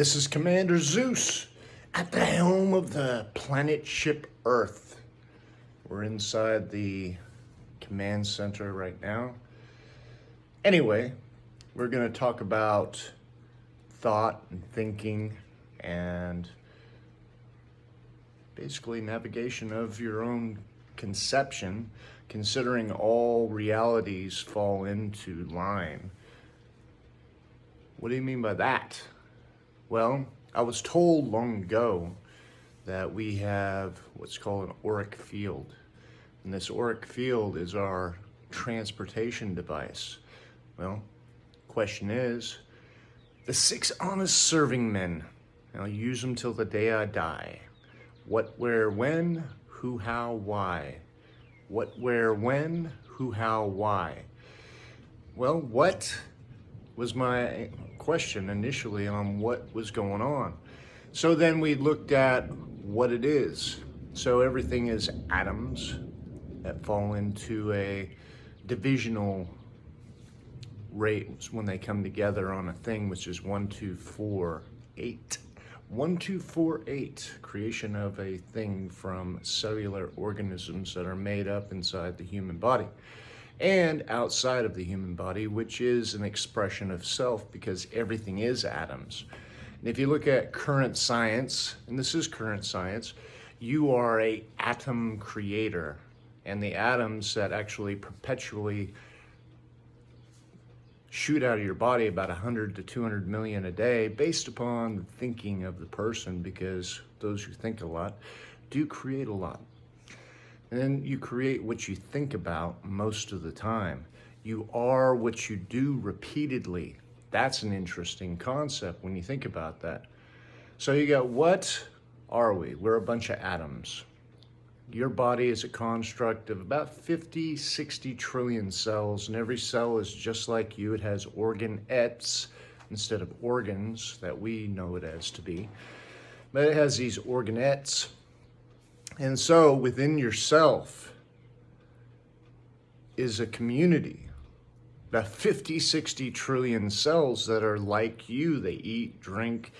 This is Commander Zeus at the helm of the planet ship Earth. We're inside the command center right now. Anyway, we're going to talk about thought and thinking and basically navigation of your own conception, considering all realities fall into line. What do you mean by that? Well, I was told long ago that we have what's called an auric field. And this auric field is our transportation device. Well, question is, the 6 honest serving men, I'll use them till the day I die. What, where, when, who, how, why. What, where, when, who, how, why. Well, what was my question initially on what was going on. So then we looked at what it is. So everything is atoms that fall into a divisional rate when they come together on a thing, which is 1, 2, 4, 8. 1, 2, 4, 8, creation of a thing from cellular organisms that are made up inside the human body and outside of the human body, which is an expression of self because everything is atoms. And if you look at current science, and this is current science, you are an atom creator. And the atoms that actually perpetually shoot out of your body about 100 to 200 million a day based upon the thinking of the person, because those who think a lot do create a lot. And then you create what you think about most of the time. You are what you do repeatedly. That's an interesting concept when you think about that. So you got, what are we? We're a bunch of atoms. Your body is a construct of about 50, 60 trillion cells, and every cell is just like you. It has organettes instead of organs that we know it as to be. But it has these organettes. And so within yourself is a community, about 50, 60 trillion cells that are like you. They eat, drink,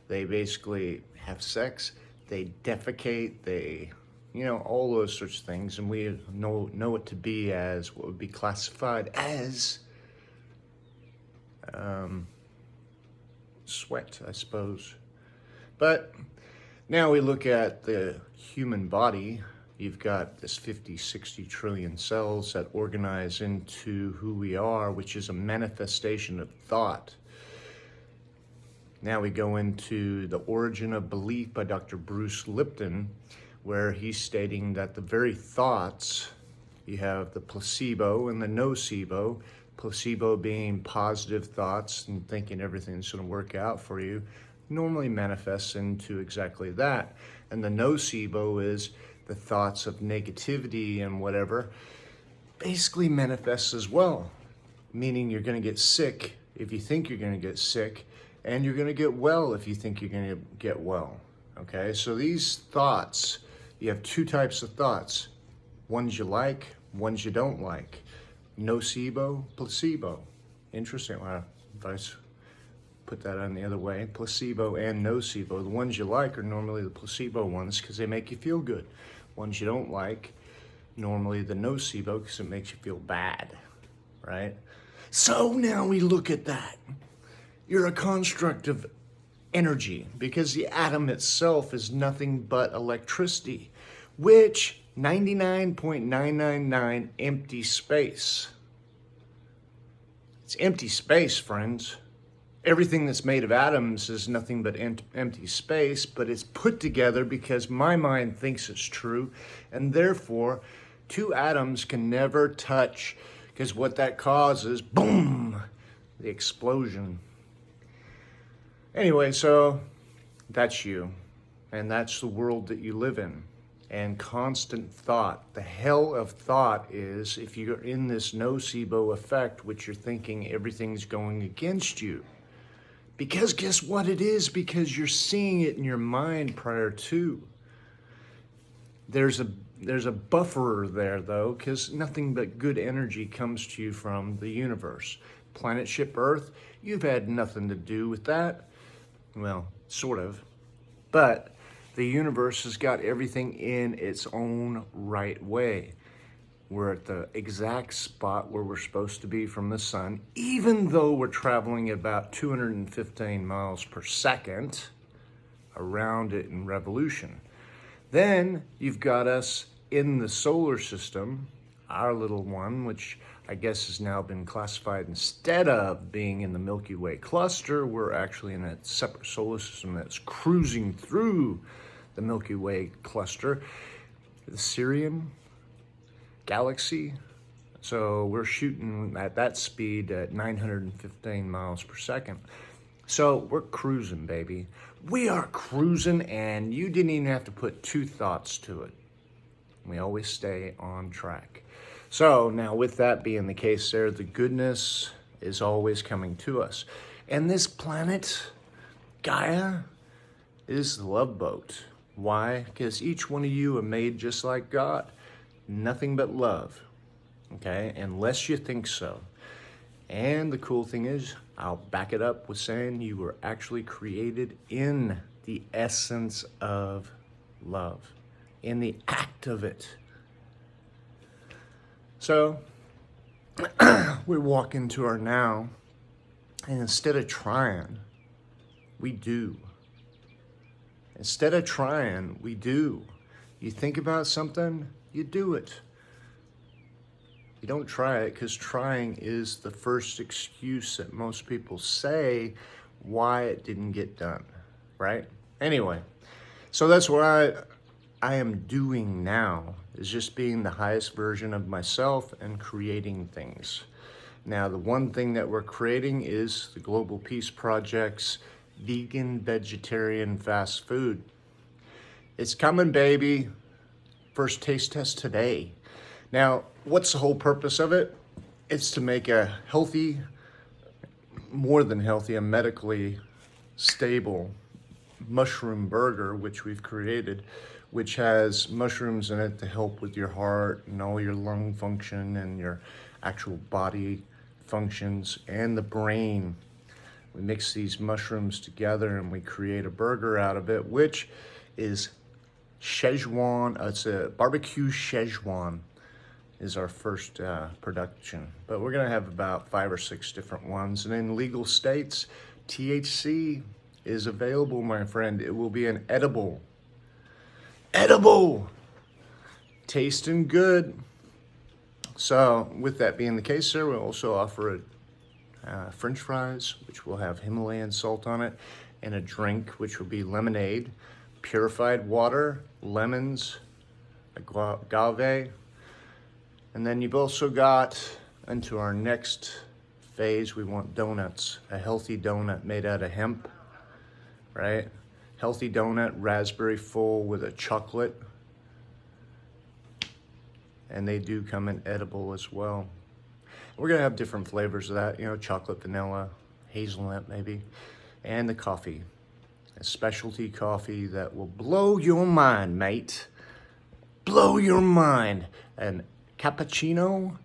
they basically have sex, they defecate, they, all those sorts of things. And we know it to be as what would be classified as sweat, I suppose. But now we look at the human body. You've got this 50, 60 trillion cells that organize into who we are, which is a manifestation of thought. Now we go into The Origin of Belief by Dr. Bruce Lipton, where he's stating that the very thoughts, you have the placebo and the nocebo, placebo being positive thoughts and thinking everything's going to work out for you, normally manifests into exactly that. And the nocebo is the thoughts of negativity and whatever, basically manifests as well, meaning you're going to get sick if you think you're going to get sick, and you're going to get well if you think you're going to get well. Okay, so these thoughts, you have 2 types of thoughts, ones you like, ones you don't like. Nocebo, placebo. Interesting. If I put that on the other way, placebo and nocebo. The ones you like are normally the placebo ones because they make you feel good. Ones you don't like, normally the nocebo, because it makes you feel bad, right? So now we look at that. You're a construct of energy because the atom itself is nothing but electricity, which 99.999 empty space. It's empty space, friends. Everything that's made of atoms is nothing but empty space, but it's put together because my mind thinks it's true, and therefore 2 atoms can never touch, because what that causes, boom, the explosion. Anyway, so that's you, and that's the world that you live in. And constant thought. The hell of thought is if you're in this nocebo effect, which you're thinking everything's going against you. Because guess what it is? Because you're seeing it in your mind prior to. There's a buffer there, though, because nothing but good energy comes to you from the universe. Planet ship Earth, you've had nothing to do with that. Well, sort of. But the universe has got everything in its own right way. We're at the exact spot where we're supposed to be from the sun, even though we're traveling at about 215 miles per second around it in revolution. Then you've got us in the solar system, our little one, which I guess has now been classified, instead of being in the Milky Way cluster, we're actually in a separate solar system that's cruising through the Milky Way cluster, the Sirian galaxy. So we're shooting at that speed at 915 miles per second. So we're cruising, baby. We are cruising, and you didn't even have to put two thoughts to it. We always stay on track. So now, with that being the case there, the goodness is always coming to us. And this planet, Gaia, is the love boat. Why? Because each one of you are made just like God. Nothing but love, okay? Unless you think so. And the cool thing is, I'll back it up with saying you were actually created in the essence of love, in the act of it. So we walk into our now, and instead of trying, we do. Instead of trying, we do. You think about something, you do it. You don't try it, because trying is the first excuse that most people say why it didn't get done, right? Anyway, so that's what I am doing now, is just being the highest version of myself and creating things. Now, the one thing that we're creating is the Global Peace Project's vegan, vegetarian fast food. It's coming, baby. First taste test today. Now, what's the whole purpose of it? It's to make a healthy, more than healthy, a medically stable mushroom burger, which we've created, which has mushrooms in it to help with your heart and all your lung function and your actual body functions and the brain. We mix these mushrooms together and we create a burger out of it, which is Szechuan. It's a barbecue Szechuan is our first production. But we're gonna have about 5 or 6 different ones. And in legal states, THC is available, my friend. It will be an edible. Tasting good. So with that being the case, sir, we'll also offer French fries, which will have Himalayan salt on it, and a drink, which will be lemonade, purified water, lemons, agave. And then you've also got, into our next phase, we want donuts, a healthy donut made out of hemp, right? Healthy donut, raspberry full with a chocolate. And they do come in edible as well. We're gonna have different flavors of that, chocolate, vanilla, hazelnut maybe, and the coffee. A specialty coffee that will blow your mind, mate. Blow your mind. An cappuccino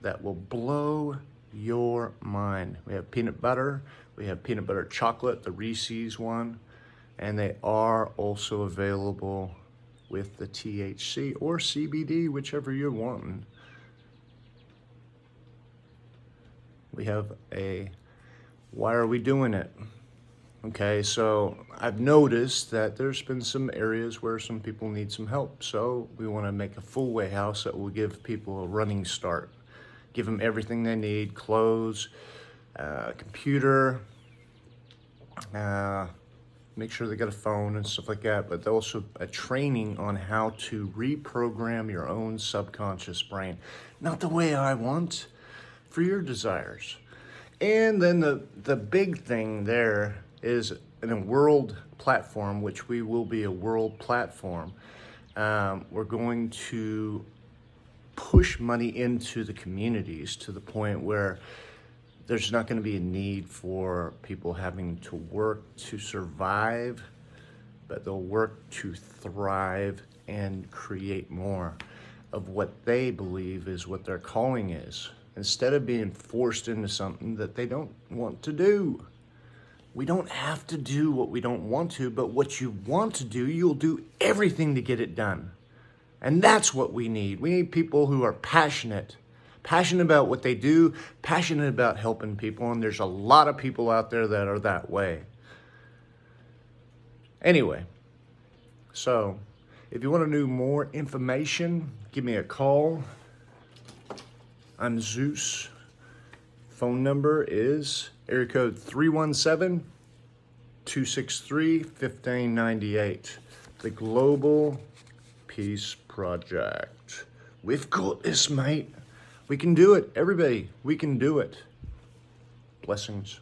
that will blow your mind. We have peanut butter, we have peanut butter chocolate, the Reese's one, and they are also available with the THC or CBD, whichever you're wanting. We have why are we doing it? Okay, so I've noticed that there's been some areas where some people need some help. So we want to make a full way house that will give people a running start. Give them everything they need, clothes, computer, make sure they got a phone and stuff like that, but also a training on how to reprogram your own subconscious brain. Not the way I want, for your desires. And then the big thing there is in a world platform, which we will be a world platform. We're going to push money into the communities to the point where there's not going to be a need for people having to work to survive, but they'll work to thrive and create more of what they believe is what their calling is, instead of being forced into something that they don't want to do. We don't have to do what we don't want to, but what you want to do, you'll do everything to get it done. And that's what we need. We need people who are passionate about what they do, passionate about helping people, and there's a lot of people out there that are that way. Anyway, so if you want to know more information, give me a call. I'm Zeus. Phone number is area code 317-263-1598. The Global Peace Project. We've got this, mate. We can do it. Everybody, we can do it. Blessings.